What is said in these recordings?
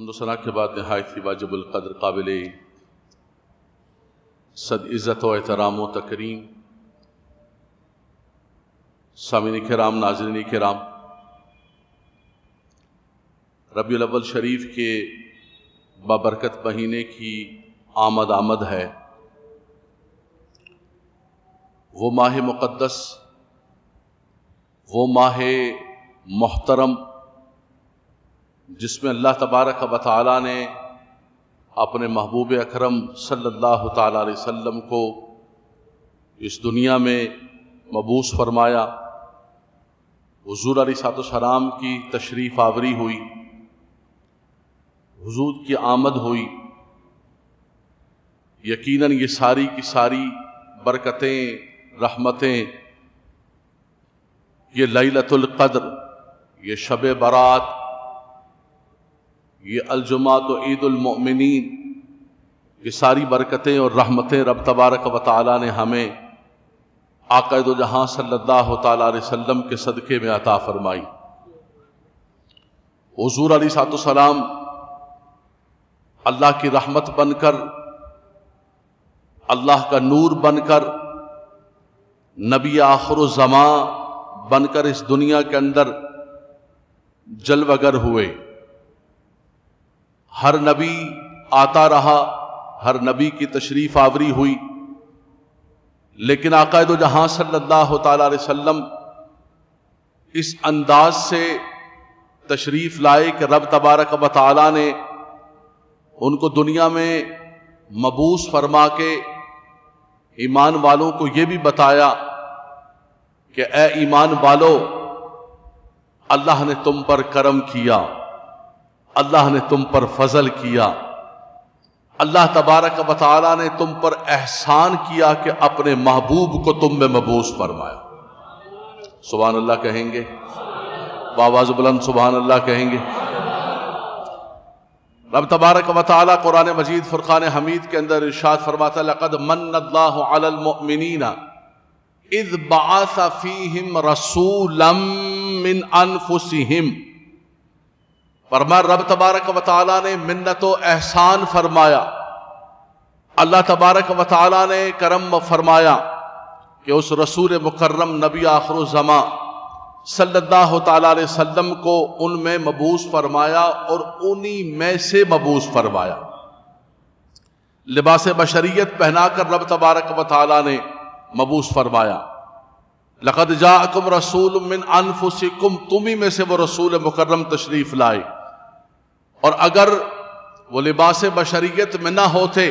حمد و ثنا کے بعد نہایت ہی واجب القدر قابل صد عزت و احترام و تکریم سامعین کرام، ناظرین کرام، ربیع الاول شریف کے بابرکت مہینے کی آمد ہے۔ وہ ماہ مقدس، وہ ماہ محترم جس میں اللہ تبارک و تعالی نے اپنے محبوب اکرم صلی اللہ تعالی علیہ وسلم کو اس دنیا میں مبعوث فرمایا۔ حضور علیہ السلام کی تشریف آوری ہوئی، حضور کی آمد ہوئی۔ یقیناً یہ ساری کی ساری برکتیں، رحمتیں، یہ لیلۃ القدر، یہ شب برات، یہ الجمعۃ و عید المؤمنین، یہ ساری برکتیں اور رحمتیں رب تبارک و تعالی نے ہمیں آقا دو جہاں صلی اللہ تعالی علیہ وسلم کے صدقے میں عطا فرمائی۔ حضور علیہ السلام اللہ کی رحمت بن کر، اللہ کا نور بن کر، نبی آخر الزمان بن کر اس دنیا کے اندر جلوہ گر ہوئے۔ ہر نبی آتا رہا، ہر نبی کی تشریف آوری ہوئی، لیکن آقا دو جہاں صلی اللہ تعالی علیہ وسلم اس انداز سے تشریف لائے کہ رب تبارک و تعالی نے ان کو دنیا میں مبعوث فرما کے ایمان والوں کو یہ بھی بتایا کہ اے ایمان والو، اللہ نے تم پر کرم کیا، اللہ نے تم پر فضل کیا، اللہ تبارک و تعالی نے تم پر احسان کیا کہ اپنے محبوب کو تم میں مبعوث فرمایا۔ سبحان اللہ کہیں گے؟ بآواز بلند سبحان اللہ کہیں گے؟ رب تبارک و تعالی قرآن مجید فرقان حمید کے اندر ارشاد فرماتا ہے، لقد من اللہ علی المؤمنین اذ بعث فیہم رسولا من انفسہم۔ فرمایا رب تبارک و تعالی نے منت و احسان فرمایا، اللہ تبارک و تعالی نے کرم فرمایا کہ اس رسول مکرم نبی آخر الزمان صلی اللہ تعالی علیہ وسلم کو ان میں مبعوث فرمایا اور انہی میں سے مبعوث فرمایا۔ لباس بشریت پہنا کر رب تبارک و تعالی نے مبعوث فرمایا۔ لقد جاءکم رسول من انفسکم، تمہیں میں سے وہ رسول مکرم تشریف لائے۔ اور اگر وہ لباس بشریت میں نہ ہوتے،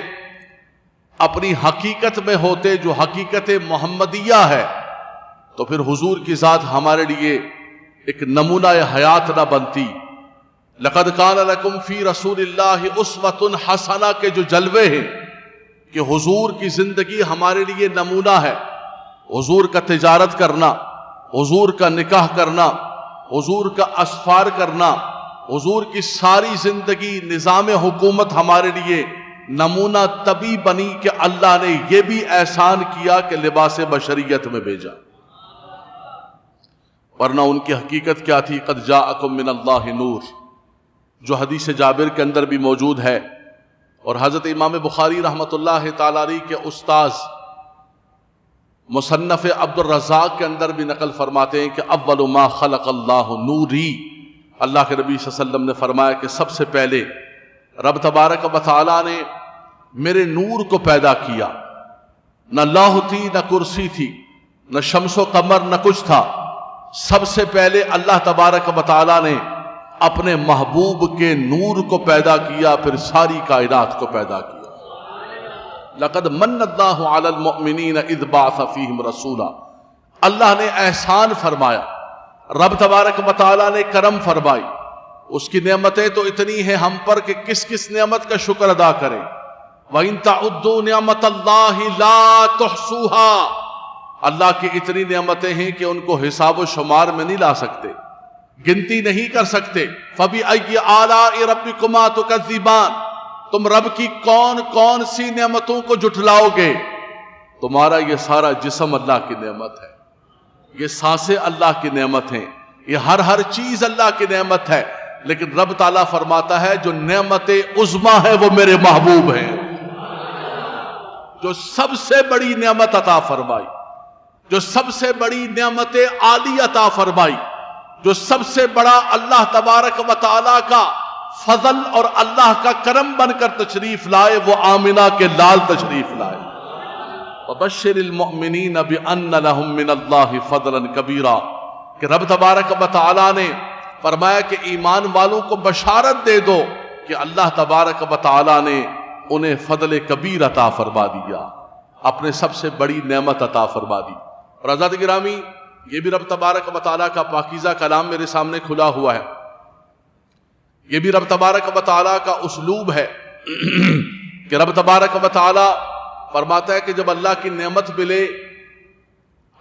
اپنی حقیقت میں ہوتے جو حقیقت محمدیہ ہے، تو پھر حضور کی ذات ہمارے لیے ایک نمونہ حیات نہ بنتی۔ لقد کان لکم فی رسول اللہ اسوۃ حسنہ کے جو جلوے ہیں کہ حضور کی زندگی ہمارے لیے نمونہ ہے۔ حضور کا تجارت کرنا، حضور کا نکاح کرنا، حضور کا اسفار کرنا، حضور کی ساری زندگی نظام حکومت ہمارے لیے نمونہ تبھی بنی کہ اللہ نے یہ بھی احسان کیا کہ لباس بشریت میں بھیجا، ورنہ ان کی حقیقت کیا تھی؟ قد جاءکم من اللہ نور، جو حدیث جابر کے اندر بھی موجود ہے، اور حضرت امام بخاری رحمۃ اللہ تعالی علیہ کے استاذ مصنف عبد الرزاق کے اندر بھی نقل فرماتے ہیں کہ اول ما خلق اللہ نوری، اللہ کے نبی صلی اللہ علیہ وسلم نے فرمایا کہ سب سے پہلے رب تبارک و تعالی نے میرے نور کو پیدا کیا۔ نہ لوح تھی، نہ کرسی تھی، نہ شمس و قمر، نہ کچھ تھا۔ سب سے پہلے اللہ تبارک و تعالی نے اپنے محبوب کے نور کو پیدا کیا، پھر ساری کائنات کو پیدا کیا۔ لقد من اللہ علی المؤمنین اذ بعث فیہم رسولا، اللہ نے احسان فرمایا، رب تبارک و تعالی نے کرم فرمائی۔ اس کی نعمتیں تو اتنی ہیں ہم پر کہ کس کس نعمت کا شکر ادا کریں۔ وَإِن تَعُدُّوا نِعْمَتَ اللَّهِ لَا تُحْصُوهَا، اللہ کی اتنی نعمتیں ہیں کہ ان کو حساب و شمار میں نہیں لا سکتے، گنتی نہیں کر سکتے۔ فَبِأَيِّ آلَاءِ رَبِّكُمَا تُكَذِّبَانِ، تم رب کی کون کون سی نعمتوں کو جھٹلاؤ گے؟ تمہارا یہ سارا جسم اللہ کی نعمت ہے، یہ سانسیں اللہ کی نعمت ہیں، یہ ہر چیز اللہ کی نعمت ہے، لیکن رب تعالیٰ فرماتا ہے جو نعمت عظمیٰ ہے وہ میرے محبوب ہیں، جو سب سے بڑی نعمت عطا فرمائی، جو سب سے بڑی نعمت عالی عطا فرمائی، جو سب سے بڑا اللہ تبارک و تعالیٰ کا فضل اور اللہ کا کرم بن کر تشریف لائے، وہ آمنہ کے لال تشریف لائے۔ وَبَشِّرِ الْمُؤْمِنِينَ بِأَنَّ لَهُم مِّنَ اللَّهِ فَضْلًا كَبِيرًا کہ رب تبارک و تعالیٰ نے فرمایا کہ ایمان والوں کو بشارت دے دو کہ اللہ تبارک و تعالیٰ نے انہیں فضل کبیر عطا فرما دیا، اپنے سب سے بڑی نعمت عطا فرما دی۔ اور حضرات گرامی، یہ بھی رب تبارک و تعالیٰ کا پاکیزہ کلام میرے سامنے کھلا ہوا ہے، یہ بھی رب تبارک و تعالیٰ کا اسلوب ہے کہ رب تبارک و تعالیٰ فرماتا ہے کہ جب اللہ کی نعمت ملے،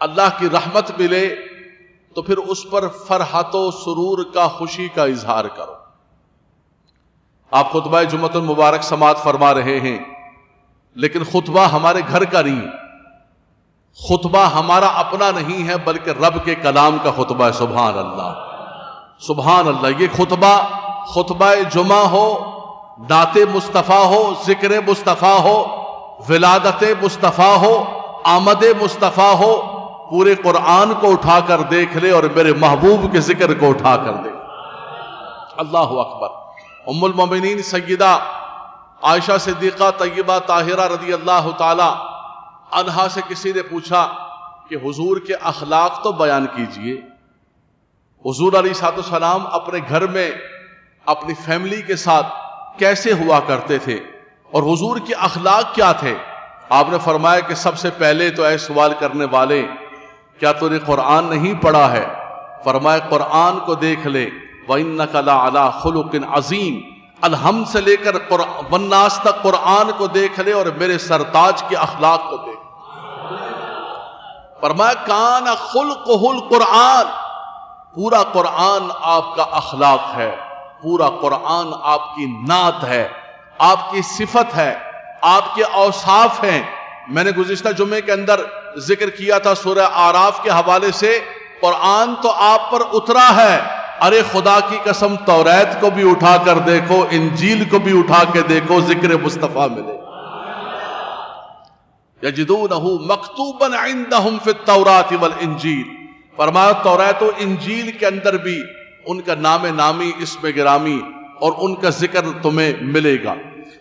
اللہ کی رحمت ملے، تو پھر اس پر فرحت و سرور کا، خوشی کا اظہار کرو۔ آپ خطبہ جمعۃ المبارک سماعت فرما رہے ہیں، لیکن خطبہ ہمارے گھر کا نہیں، خطبہ ہمارا اپنا نہیں ہے، بلکہ رب کے کلام کا خطبہ ہے۔ سبحان اللہ، سبحان اللہ۔ یہ خطبہ جمعہ ہو، نعت مصطفیٰ ہو، ذکر مصطفیٰ ہو، ولادت مصطفیٰ ہو، آمد مصطفیٰ ہو، پورے قرآن کو اٹھا کر دیکھ لے اور میرے محبوب کے ذکر کو اٹھا کر دے۔ اللہ اکبر۔ ام المومنین سیدہ عائشہ صدیقہ طیبہ طاہرہ رضی اللہ تعالی عنہا سے کسی نے پوچھا کہ حضور کے اخلاق تو بیان کیجئے، حضور علیہ السلام اپنے گھر میں اپنی فیملی کے ساتھ کیسے ہوا کرتے تھے اور حضور کے اخلاق کیا تھے؟ آپ نے فرمایا کہ سب سے پہلے تو اے سوال کرنے والے، کیا تو نے قرآن نہیں پڑھا ہے؟ فرمایا قرآن کو دیکھ لے، وَإِنَّكَ لَعَلَىٰ خُلُقٍ عَظِيمٍ، الحمد سے لے کر والناس تک قرآن کو دیکھ لے اور میرے سرتاج کے اخلاق کو دیکھ۔ فرمایا کان خلقہ القرآن، پورا قرآن آپ کا اخلاق ہے، پورا قرآن آپ کی نعت ہے، آپ کی صفت ہے، آپ کے اوصاف ہیں۔ میں نے گزشتہ جمعے کے اندر ذکر کیا تھا سورہ اعراف کے حوالے سے، قرآن تو آپ پر اترا ہے، ارے خدا کی قسم توریت کو بھی اٹھا کر دیکھو، انجیل کو بھی اٹھا کے دیکھو، ذکر مصطفیٰ ملے۔ یجدونہ مکتوبا عندہم فی التوراۃ والانجیل، فرمایا توریت و انجیل کے اندر بھی ان کا نام نامی، اسم گرامی اور ان کا ذکر تمہیں ملے گا۔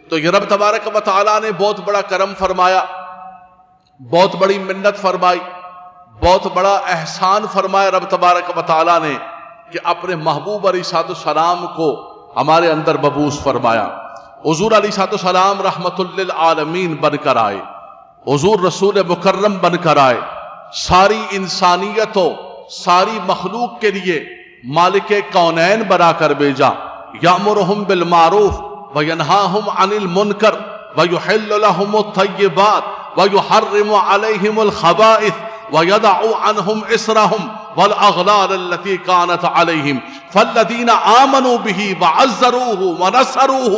تو یہ رب تبارک و تعالیٰ نے بہت بڑا کرم فرمایا، بہت بڑی منت فرمائی، بہت بڑا احسان فرمایا رب تبارک و تعالیٰ نے کہ اپنے محبوب علیہ السلام کو ہمارے اندر مبعوث فرمایا۔ حضور علیہ السلام رحمت للعالمین بن کر آئے، حضور رسول مکرم بن کر آئے، ساری انسانیت و ساری مخلوق کے لیے مالک کونین بنا کر بھیجا۔ یامرہم بالمعروف وینہاہم عن المنکر ویحل لہم الطیبات ویحرم علیہم الخبائث وَيَدَعُ عَنْهُمْ إِسْرَهُمْ وَالْأَغْلَالَ الَّتِي كَانَتْ عَلَيْهِمْ فَالَّذِينَ آمَنُوا بِهِ وَعَزَّرُوهُ وَنَصَرُوهُ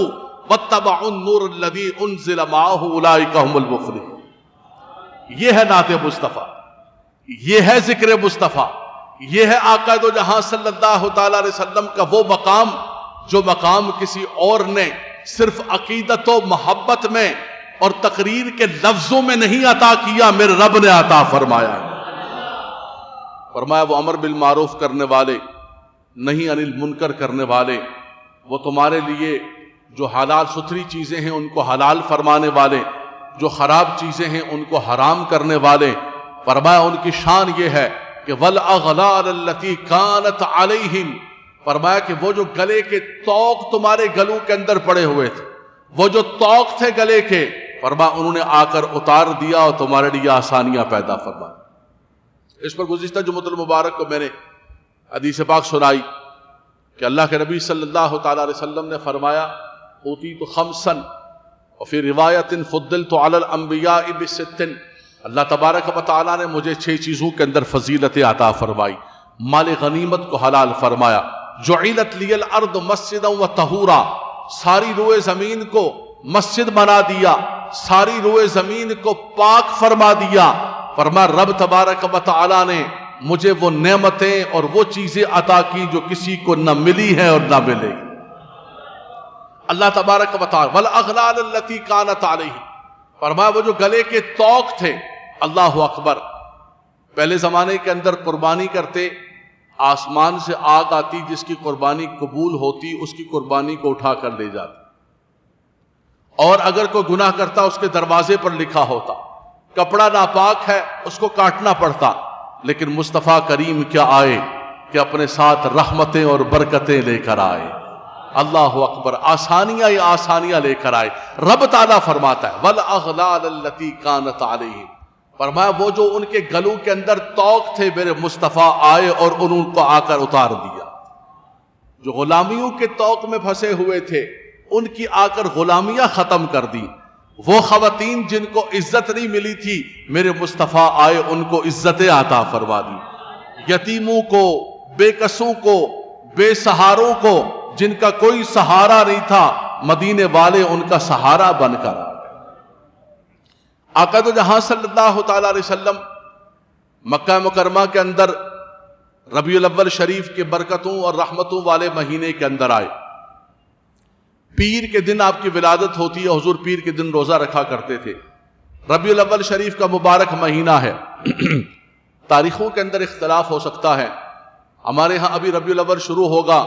وَاتَّبَعُوا النُّورَ الَّذِي أُنزِلَ مَعَهُ أُولَٰئِكَ هُمُ الْمُفْلِحُونَ۔ یہ ہے نعت مصطفیٰ، یہ ہے ذکر مصطفیٰ، یہ ہے آقا دو جہاں صلی اللہ تعالی علیہ وسلم کا وہ مقام جو مقام کسی اور نے صرف عقیدت و محبت میں اور تقریر کے لفظوں میں نہیں عطا کیا، میرے رب نے عطا فرمایا۔ فرمایا وہ امر بالمعروف کرنے والے نہیں، انل منکر کرنے والے، وہ تمہارے لیے جو حلال ستھری چیزیں ہیں ان کو حلال فرمانے والے، جو خراب چیزیں ہیں ان کو حرام کرنے والے۔ فرمایا ان کی شان یہ ہے کہ وَالْأَغْلَالَ الَّتِي كَانَتْ عَلَيْهِمْ، فرمایا کہ وہ جو گلے کے طوق تمہارے گلوں کے اندر پڑے ہوئے تھے، وہ جو طوق تھے گلے کے، فرمایا انہوں نے آ کر اتار دیا اور تمہارے لیے آسانیاں پیدا فرمائی۔ اس پر گزشتہ جمعۃ المبارک کو میں نے حدیث پاک سنائی کہ اللہ کے نبی صلی اللہ تعالی علیہ وسلم نے فرمایا اوتیت خمسا وفی روایت فضلت علی الانبیاء بست، اللہ تبارک و تعالیٰ نے مجھے 6 چیزوں کے اندر فضیلت عطا فرمائی، مال غنیمت کو حلال فرمایا، جعلت لی الارض مسجدا وطہورا، ساری روئے زمین کو مسجد بنا دیا، ساری روئے زمین کو پاک فرما دیا۔ فرمایا رب تبارک و تعالیٰ نے مجھے وہ نعمتیں اور وہ چیزیں عطا کی جو کسی کو نہ ملی ہیں اور نہ ملے گی۔ اللہ تبارک و تعالی والاغلال التي كانت عليهم، فرمایا وہ جو گلے کے طوق تھے، اللہ اکبر، پہلے زمانے کے اندر قربانی کرتے، آسمان سے آگ آتی، جس کی قربانی قبول ہوتی اس کی قربانی کو اٹھا کر لے جاتی، اور اگر کوئی گناہ کرتا اس کے دروازے پر لکھا ہوتا، کپڑا ناپاک ہے اس کو کاٹنا پڑتا، لیکن مصطفیٰ کریم کیا آئے کہ اپنے ساتھ رحمتیں اور برکتیں لے کر آئے۔ اللہ اکبر، آسانیاں یا آسانیاں لے کر آئے۔ رب تعالیٰ فرماتا ہے والاغلال التي كانت عليهم، فرمایا وہ جو ان کے گلوں کے اندر طوق تھے میرے مصطفیٰ آئے اور انہوں کو آ کر اتار دیا۔ جو غلامیوں کے طوق میں پھنسے ہوئے تھے ان کی آ کر غلامیاں ختم کر دی۔ وہ خواتین جن کو عزت نہیں ملی تھی میرے مصطفیٰ آئے ان کو عزتیں عطا فرما دی۔ یتیموں کو، بے کسوں کو، بے سہاروں کو، جن کا کوئی سہارا نہیں تھا، مدینے والے ان کا سہارا بن کر آ گئے۔ آقا تو جہاں صلی اللہ تعالی علیہ وسلم مکہ مکرمہ کے اندر ربیع الاول شریف کے برکتوں اور رحمتوں والے مہینے کے اندر آئے۔ پیر کے دن آپ کی ولادت ہوتی ہے، حضور پیر کے دن روزہ رکھا کرتے تھے۔ ربیع الاول شریف کا مبارک مہینہ ہے۔ تاریخوں کے اندر اختلاف ہو سکتا ہے، ہمارے ہاں ابھی ربیع الاول شروع ہوگا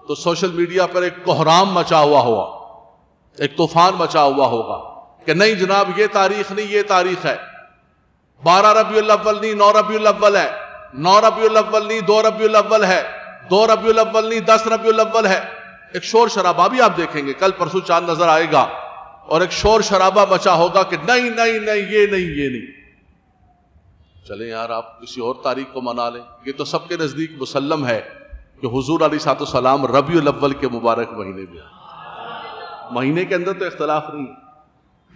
تو سوشل میڈیا پر ایک کوہرام مچا ہوا ہوا، ایک طوفان مچا ہوا ہوگا کہ نہیں جناب یہ تاریخ نہیں، یہ تاریخ ہے، 12 ربیع الاول نہیں 9 ربیع الاول ہے، 9 ربیع الاول نہیں 2 ربیع الاول ہے، 2 ربیع الاول نہیں 10 ربیع الاول ہے۔ ایک شور شرابہ بھی آپ دیکھیں گے، کل پرسوں چاند نظر آئے گا اور ایک شور شرابہ مچا ہوگا کہ نہیں نہیں نہیں یہ نہیں یہ نہیں۔ چلیں یار آپ کسی اور تاریخ کو منا لیں، یہ تو سب کے نزدیک مسلم ہے کہ حضور علیہ الصلوۃ والسلام ربیع الاول کے مبارک مہینے میں، مہینے کے اندر تو اختلاف نہیں۔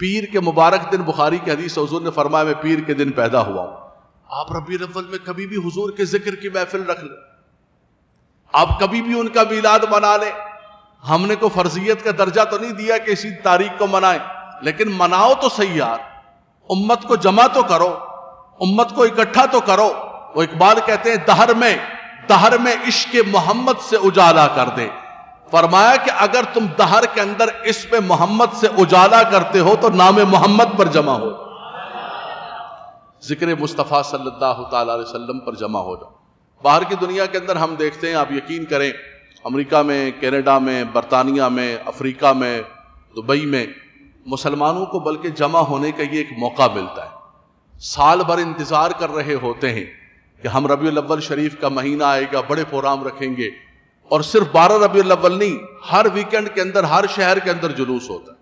پیر کے مبارک دن، بخاری کی حدیث، حضور نے فرمایا میں پیر کے دن پیدا ہوا ہوں۔ آپ ربیع الاول میں کبھی بھی حضور کے ذکر کی محفل رکھ لیں، آپ کبھی بھی ان کا میلاد منا لیں۔ ہم نے کو فرضیت کا درجہ تو نہیں دیا کہ اسی تاریخ کو منائیں، لیکن مناؤ تو صحیح یار، امت کو جمع تو کرو، امت کو اکٹھا تو کرو۔ وہ اقبال کہتے ہیں دہر میں عشق محمد سے اجالا کر دے۔ فرمایا کہ اگر تم دہر کے اندر اسم محمد سے اجالا کرتے ہو تو نام محمد پر جمع ہو، ذکر مصطفیٰ صلی اللہ تعالی علیہ وسلم پر جمع ہو جاؤ۔ باہر کی دنیا کے اندر ہم دیکھتے ہیں، آپ یقین کریں، امریکہ میں، کینیڈا میں، برطانیہ میں، افریقہ میں، دبئی میں، مسلمانوں کو بلکہ جمع ہونے کا یہ ایک موقع ملتا ہے۔ سال بھر انتظار کر رہے ہوتے ہیں کہ ہم ربیع الاول شریف کا مہینہ آئے گا، بڑے پروگرام رکھیں گے، اور صرف 12 ربیع الاول نہیں، ہر ویکنڈ کے اندر ہر شہر کے اندر جلوس ہوتا ہے،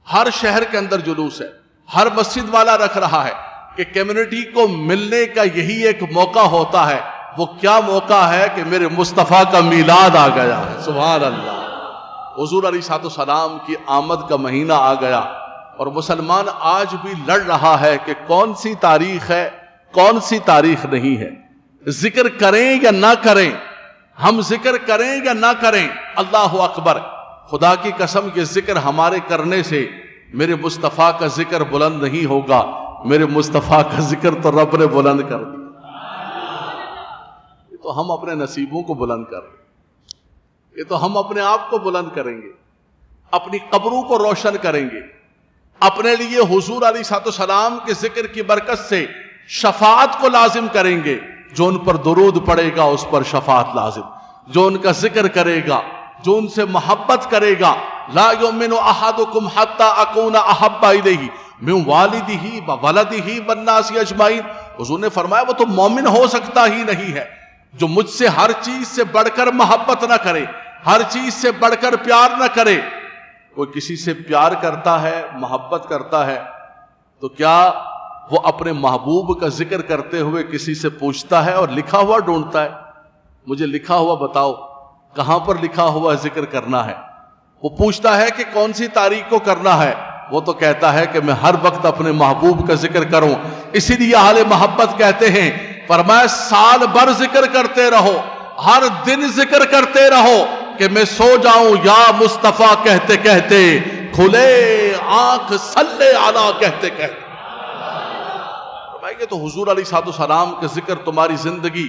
ہر شہر کے اندر جلوس ہے، ہر مسجد والا رکھ رہا ہے کہ کمیونٹی کو ملنے کا یہی ایک موقع ہوتا ہے۔ وہ کیا موقع ہے کہ میرے مصطفیٰ کا میلاد آ گیا ہے، سبحان اللہ، حضور علیہ الصلوۃ والسلام کی آمد کا مہینہ آ گیا، اور مسلمان آج بھی لڑ رہا ہے کہ کون سی تاریخ ہے کون سی تاریخ نہیں ہے، ذکر کریں یا نہ کریں، ہم ذکر کریں یا نہ کریں۔ اللہ اکبر، خدا کی قسم یہ ذکر ہمارے کرنے سے میرے مصطفیٰ کا ذکر بلند نہیں ہوگا، میرے مصطفیٰ کا ذکر تو رب نے بلند کر دیا۔ یہ تو ہم اپنے نصیبوں کو بلند کر رہے ہیں، یہ تو ہم اپنے آپ کو بلند کریں گے، اپنی قبروں کو روشن کریں گے، اپنے لیے حضور علیہ الصلوۃ والسلام کے ذکر کی برکت سے شفاعت کو لازم کریں گے۔ جو ان پر درود پڑے گا اس پر شفاعت لازم، جو ان کا ذکر کرے گا، جو ان سے محبت کرے گا۔ لا یؤمن احدکم حتی اکون احب الیہ من والدہ وولدہ والناس اجمعین۔ حضور نے فرمایا وہ تو مومن ہو سکتا ہی نہیں ہے جو مجھ سے ہر چیز سے بڑھ کر محبت نہ کرے، ہر چیز سے بڑھ کر پیار نہ کرے۔ کوئی کسی سے پیار کرتا ہے، محبت کرتا ہے، تو کیا وہ اپنے محبوب کا ذکر کرتے ہوئے کسی سے پوچھتا ہے اور لکھا ہوا ڈھونڈتا ہے؟ مجھے لکھا ہوا بتاؤ، کہاں پر لکھا ہوا ذکر کرنا ہے؟ وہ پوچھتا ہے کہ کون سی تاریخ کو کرنا ہے؟ وہ تو کہتا ہے کہ میں ہر وقت اپنے محبوب کا ذکر کروں۔ اسی لیے اہل محبت کہتے ہیں، فرمایا سال بھر ذکر کرتے رہو، ہر دن ذکر کرتے رہو کہ میں سو جاؤں یا مصطفیٰ کہتے کہتے، کھلے آنکھ صلی علی کہتے کہتے۔ گے تو حضور علیہ الصلوۃ والسلام کا ذکر تمہاری زندگی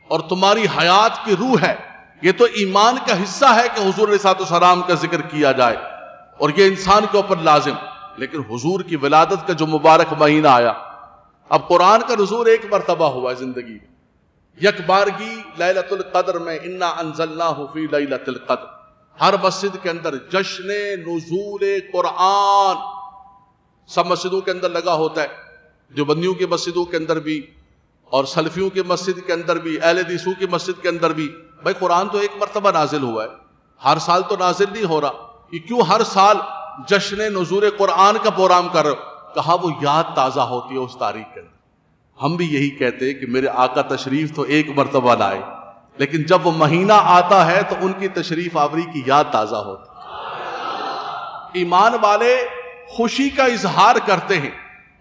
اور تمہاری حیات کی روح ہے. یہ تو ایمان کا حصہ ہے کہ حضور علیہ الصلوۃ والسلام کا ذکر کیا جائے اور یہ انسان کے اوپر لازم. لیکن حضور کی ولادت کا جو مبارک مہینہ آیا، اب قرآن کا نزول ایک مرتبہ ہوا ہے زندگی میں، یک بارگی لیلۃ القدر میں، انا انزلناہ فی لیلۃ القدر. ہر مسجد کے اندر جشن نزول قرآن سب مسجدوں کے اندر لگا ہوتا ہے، دیوبندیوں کی مسجدوں کے اندر بھی اور سلفیوں کی مسجد کے اندر بھی، اہل حدیثوں کی مسجد کے اندر بھی. بھائی قرآن تو ایک مرتبہ نازل ہوا ہے، ہر سال تو نازل نہیں ہو رہا، یہ کیوں ہر سال جشن نزول قرآن کا پروگرام کر رہے ہو؟ کہا وہ یاد تازہ ہوتی ہے اس تاریخ کے اندر. ہم بھی یہی کہتے ہیں کہ میرے آقا تشریف تو ایک مرتبہ لائے، لیکن جب وہ مہینہ آتا ہے تو ان کی تشریف آوری کی یاد تازہ ہوتی ہے. ایمان والے خوشی کا اظہار کرتے ہیں،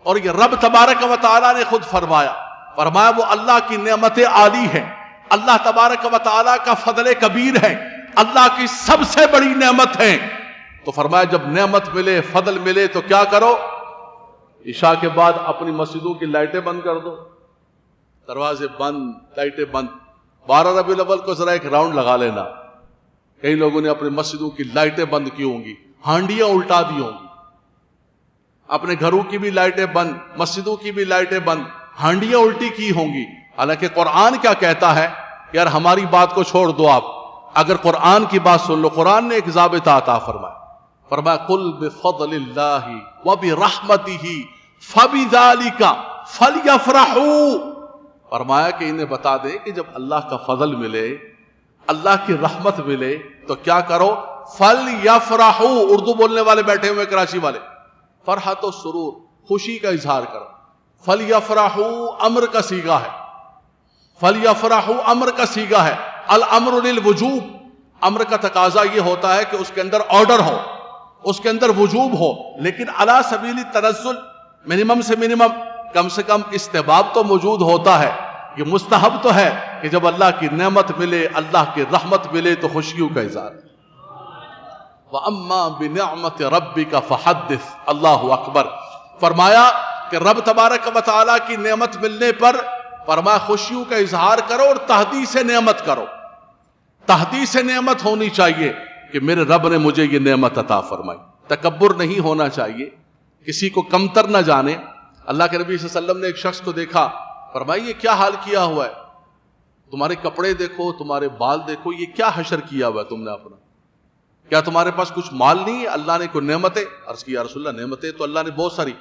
اور یہ رب تبارک و تعالیٰ نے خود فرمایا وہ اللہ کی نعمت عالی ہے، اللہ تبارک و تعالیٰ کا فضل کبیر ہے، اللہ کی سب سے بڑی نعمت ہے. تو فرمایا جب نعمت ملے، فضل ملے تو کیا کرو؟ عشاء کے بعد اپنی مسجدوں کی لائٹیں بند کر دو، دروازے بند، لائٹیں بند. 12 ربیع الاول کو ذرا ایک راؤنڈ لگا لینا، کئی لوگوں نے اپنی مسجدوں کی لائٹیں بند کی ہوں گی، ہانڈیاں الٹا دی ہوں گی. اپنے گھروں کی بھی لائٹیں بند، مسجدوں کی بھی لائٹیں بند، ہانڈیاں الٹی کی ہوں گی. حالانکہ قرآن کیا کہتا ہے؟ یار ہماری بات کو چھوڑ دو، آپ اگر قرآن کی بات سن لو. قرآن نے ایک ضابطہ عطا فرمایا قل بفضل اللہ وبرحمتہ فبذالک فلیفرحوا. فرمایا کہ انہیں بتا دے کہ جب اللہ کا فضل ملے، اللہ کی رحمت ملے تو کیا کرو؟ فلیفرحوا. اردو بولنے والے بیٹھے ہوئے کراچی والے، فرحت و سرور، خوشی کا اظہار کرو. فلیفرحوا امر کا صیغہ ہے، فلیفرحوا امر کا صیغہ ہے. الامر للوجوب، امر کا تقاضا یہ ہوتا ہے کہ اس کے اندر آرڈر ہو، اس کے اندر وجوب ہو، لیکن علی سبیل تنزل، منیمم سے منیمم، کم سے کم استحباب تو موجود ہوتا ہے. یہ مستحب تو ہے کہ جب اللہ کی نعمت ملے، اللہ کی رحمت ملے تو خوشیوں کا اظہار. وَأَمَّا بِنِعْمَةِ رَبِّكَ فَحَدِّثْ. اللہ اکبر. فرمایا کہ رب تبارک و تعالیٰ کی نعمت ملنے پر فرمایا خوشیوں کا اظہار کرو اور تحدیث نعمت کرو. تحدیث نعمت ہونی چاہیے کہ میرے رب نے مجھے یہ نعمت عطا فرمائی. تکبر نہیں ہونا چاہیے، کسی کو کمتر نہ جانے. اللہ کے نبی صلی اللہ علیہ وسلم نے ایک شخص کو دیکھا، فرمایا یہ کیا حال کیا ہوا ہے؟ تمہارے کپڑے دیکھو، تمہارے بال دیکھو، یہ کیا حشر کیا ہوا ہے تم نے اپنا؟ کیا تمہارے پاس کچھ مال نہیں ہے؟ اللہ نے کوئی نعمتیں؟ عرض کی یا رسول اللہ نعمتیں تو اللہ نے بہت ساری.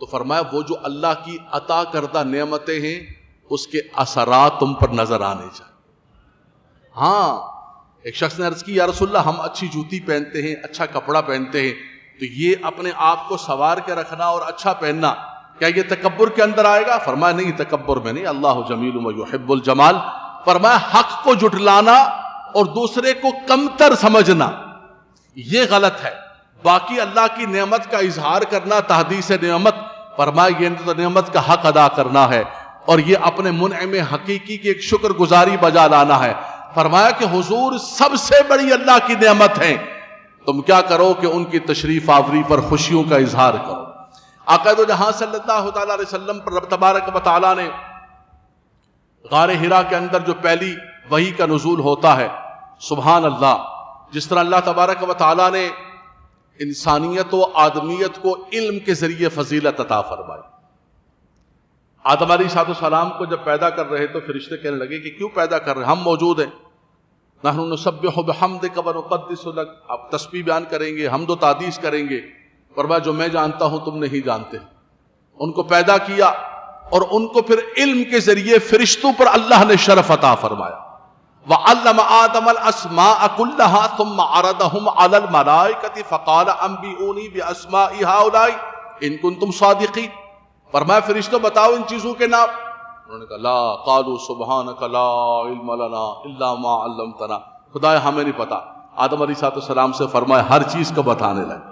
تو فرمایا وہ جو اللہ کی عطا کردہ نعمتیں ہیں اس کے اثرات تم پر نظر آنے چاہیے. ہاں، ایک شخص نے عرض کی یا رسول اللہ ہم اچھی جوتی پہنتے ہیں، اچھا کپڑا پہنتے ہیں، تو یہ اپنے آپ کو سنوار کے رکھنا اور اچھا پہننا کیا یہ تکبر کے اندر آئے گا؟ فرمایا نہیں، تکبر میں نہیں، اللہ جمیل و یحب الجمال. فرمایا حق کو جھٹلانا اور دوسرے کو کمتر سمجھنا یہ غلط ہے. باقی اللہ کی نعمت کا اظہار کرنا، تحدیث نعمت، فرمایا یہ تو نعمت کا حق ادا کرنا ہے اور یہ اپنے منعم حقیقی کی ایک شکر گزاری بجا لانا ہے. فرمایا کہ حضور سب سے بڑی اللہ کی نعمت ہیں، تم کیا کرو کہ ان کی تشریف آوری پر خوشیوں کا اظہار کرو. آقا دو جہاں صلی اللہ تعالی علیہ وسلم پر رب تبارک و تعالیٰ نے غار حرا کے اندر جو پہلی وحی کا نزول ہوتا ہے، سبحان اللہ، جس طرح اللہ تبارک و تعالیٰ نے انسانیت و آدمیت کو علم کے ذریعے فضیلت عطا فرمائی. آدم علیہ السلام کو جب پیدا کر رہے تو فرشتے کہنے لگے کہ کیوں پیدا کر رہے؟ ہم موجود ہیں. نحن نسبح بحمدک ونقدس لک. آپ تسبیح بیان کریں گے، حمد و تقدیس کریں گے. فرمایا جو میں جانتا ہوں تم نہیں جانتے. ان کو پیدا کیا اور ان کو پھر علم کے ذریعے فرشتوں پر اللہ نے شرف عطا فرمایا. وعلم آدم الاسماء كلها ثم عرضهم على الملائكة فقال انبئوني باسماء هؤلاء ان كنتم صادقين. فرمایا فرشتوں بتاؤ ان چیزوں کے نام. انہوں نے کہا لا قالوا سبحانك لا علم لنا الا ما علمتنا. خدایا ہمیں نہیں پتا. آدم علیہ السلام سے فرمایا ہر چیز کو بتانے لگے.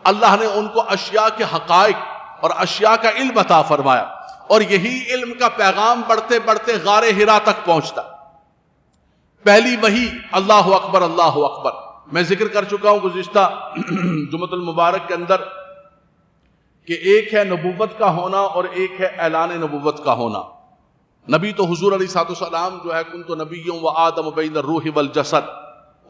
اللہ نے ان کو اشیاء کے حقائق اور اشیاء کا علم عطا فرمایا اور یہی علم کا پیغام بڑھتے بڑھتے غار حرا تک پہنچتا. پہلی وحی اللہ اکبر اللہ اکبر. میں ذکر کر چکا ہوں گزشتہ جمعۃ المبارک کے اندر کہ ایک ہے نبوت کا ہونا اور ایک ہے اعلان نبوت کا ہونا. نبی تو حضور علیہ الصلوۃ والسلام جو ہے کنت نبی و آدم بین الروح والجسد،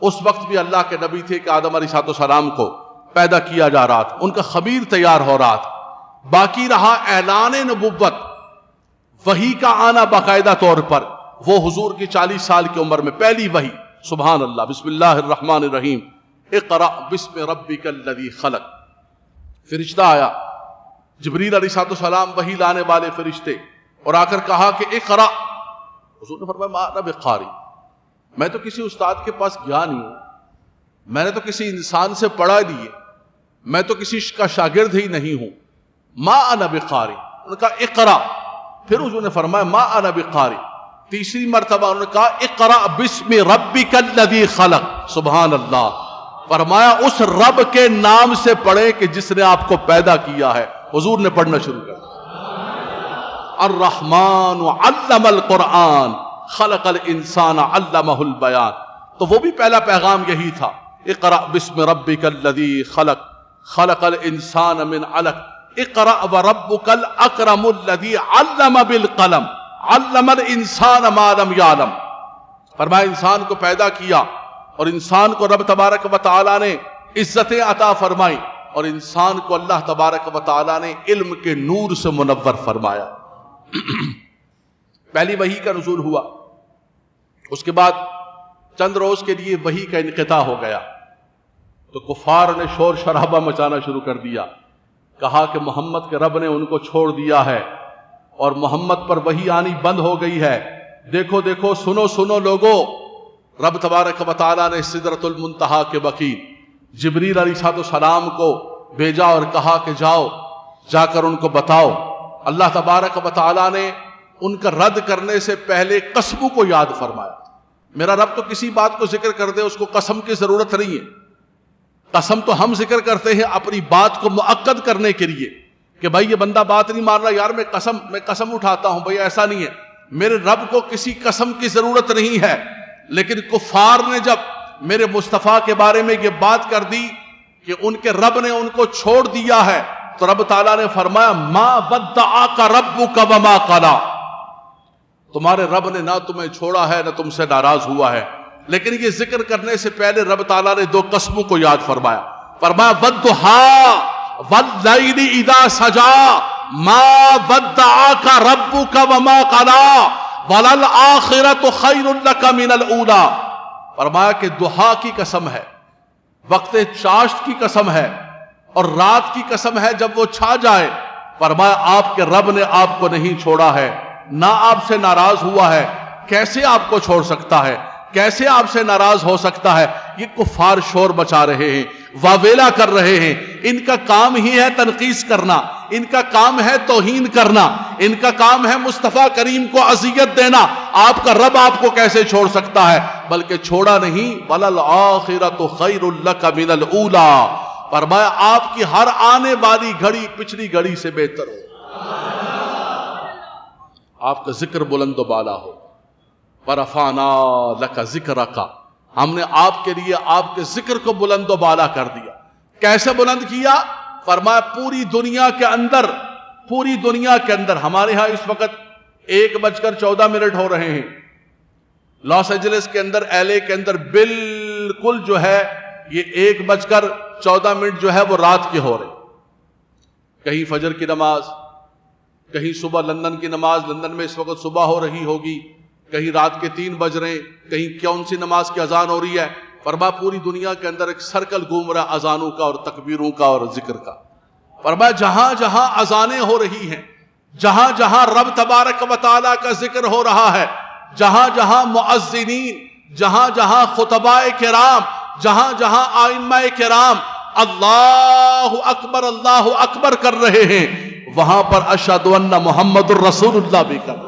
اس وقت بھی اللہ کے نبی تھے کہ آدم علیہ الصلوۃ والسلام کو پیدا کیا جا رہا تھا، ان کا خمیر تیار ہو رہا تھا. باقی رہا اعلان نبوت، وحی کا آنا باقاعدہ طور پر، وہ حضور کی 40 سال کی عمر میں پہلی وحی. سبحان اللہ. بسم اللہ الرحمن الرحیم، اقرأ بسم ربک الذی خلق. فرشتہ آیا، جبریل علیہ الصلوۃ والسلام وحی لانے والے فرشتے، اور آ کر کہا کہ اقرأ. حضور نے فرمایا ما انا بقاری، میں تو کسی استاد کے پاس گیا نہیں ہوں، میں نے تو کسی انسان سے پڑھا نہیں، میں تو کسی کا شاگرد ہی نہیں ہوں. ما انا بقاری. انہوں نے کہا اقرأ. پھر حضور نے فرمایا ما انا بقاری. تیسری مرتبہ انہوں نے کہا اقرأ بسم ربک الذی خلق. سبحان اللہ. فرمایا اس رب کے نام سے پڑھے کہ جس نے آپ کو پیدا کیا ہے. حضور نے پڑھنا شروع کر دیا. الرحمن علم القرآن خلق الانسان علمہ البیان. تو وہ بھی پہلا پیغام یہی تھا، اقرأ بسم ربک الذی خلق خلق الانسان من علق اقرأ وربک الاکرم الذی علم بالقلم علم الانسان ما لم یعلم. فرمایا انسان کو پیدا کیا اور انسان کو رب تبارک و تعالی نے عزتیں عطا فرمائی، اور انسان کو اللہ تبارک و تعالی نے علم کے نور سے منور فرمایا. پہلی وحی کا نزول ہوا، اس کے بعد چند روز کے لیے وحی کا انقطاع ہو گیا، تو کفار نے شور شرابہ مچانا شروع کر دیا. کہا کہ محمد کے رب نے ان کو چھوڑ دیا ہے اور محمد پر وحی آنی بند ہو گئی ہے. دیکھو دیکھو، سنو سنو لوگو، رب تبارک و تعالیٰ نے سدرۃ المنتہا کے وکیل جبریل علیہ السلام کو بھیجا اور کہا کہ جاؤ، جا کر ان کو بتاؤ. اللہ تبارک و تعالیٰ نے ان کا رد کرنے سے پہلے قسموں کو یاد فرمایا. میرا رب تو کسی بات کو ذکر کر دے اس کو قسم کی ضرورت نہیں ہے. قسم تو ہم ذکر کرتے ہیں اپنی بات کو مؤکد کرنے کے لیے کہ بھائی یہ بندہ بات نہیں مان رہا، یار میں قسم اٹھاتا ہوں. بھائی ایسا نہیں ہے، میرے رب کو کسی قسم کی ضرورت نہیں ہے. لیکن کفار نے جب میرے مصطفیٰ کے بارے میں یہ بات کر دی کہ ان کے رب نے ان کو چھوڑ دیا ہے، تو رب تعالیٰ نے فرمایا ما ودعک ربک وما قلی. تمہارے رب نے نہ تمہیں چھوڑا ہے نہ تم سے ناراض ہوا ہے. لیکن یہ ذکر کرنے سے پہلے رب تعالیٰ نے دو قسموں کو یاد فرمایا. فرمایا والضحیٰ واللیل اذا سجا ما ودعک ربک وما قلی وَلَلْآخِرَةُ خَيْرٌ لَكَ مِنَ الْأُولَى. فرمایا کہ ضحیٰ کی قسم ہے، وقت چاشت کی قسم ہے، اور رات کی قسم ہے جب وہ چھا جائے. فرمایا آپ کے رب نے آپ کو نہیں چھوڑا ہے، نہ آپ سے ناراض ہوا ہے. کیسے آپ کو چھوڑ سکتا ہے، کیسے آپ سے ناراض ہو سکتا ہے؟ یہ کفار شور مچا رہے ہیں، واویلا کر رہے ہیں. ان کا کام ہی ہے تنقیص کرنا، ان کا کام ہے توہین کرنا، ان کا کام ہے مصطفیٰ کریم کو اذیت دینا. آپ کا رب آپ کو کیسے چھوڑ سکتا ہے؟ بلکہ چھوڑا نہیں، وَلَلْآخِرَةُ خَيْرٌ لَكَ مِنَ الْأُولَى. فرمایا آپ کی ہر آنے والی گھڑی پچھلی گھڑی سے بہتر ہو، آپ کا ذکر بلند و بالا ہو. وَرَفَعْنَا لَكَ ذِكْرَكَ. ہم نے آپ کے لیے آپ کے ذکر کو بلند و بالا کر دیا. کیسے بلند کیا؟ فرمایا پوری دنیا کے اندر ہمارے ہاں اس وقت 1:14 ہو رہے ہیں. لاس اینجلس کے اندر، LA کے اندر بالکل جو ہے یہ 1:14 جو ہے وہ رات کے ہو رہے. کہیں فجر کی نماز، کہیں صبح لندن کی نماز، لندن میں اس وقت صبح ہو رہی ہوگی، کہیں رات کے 3 بج رہے ہیں، کہیں کون سی نماز کی اذان ہو رہی ہے. فرمایا پوری دنیا کے اندر ایک سرکل گھوم رہا اذانوں کا اور تکبیروں کا اور ذکر کا. فرمایا جہاں جہاں اذانیں ہو رہی ہیں، جہاں جہاں رب تبارک و تعالیٰ کا ذکر ہو رہا ہے، جہاں جہاں مؤذنین، جہاں جہاں خطباء کرام، جہاں جہاں ائمہ کرام اللہ اکبر کر رہے ہیں، وہاں پر اشہد ان محمد الرسول اللہ بھی کر رہے ہیں.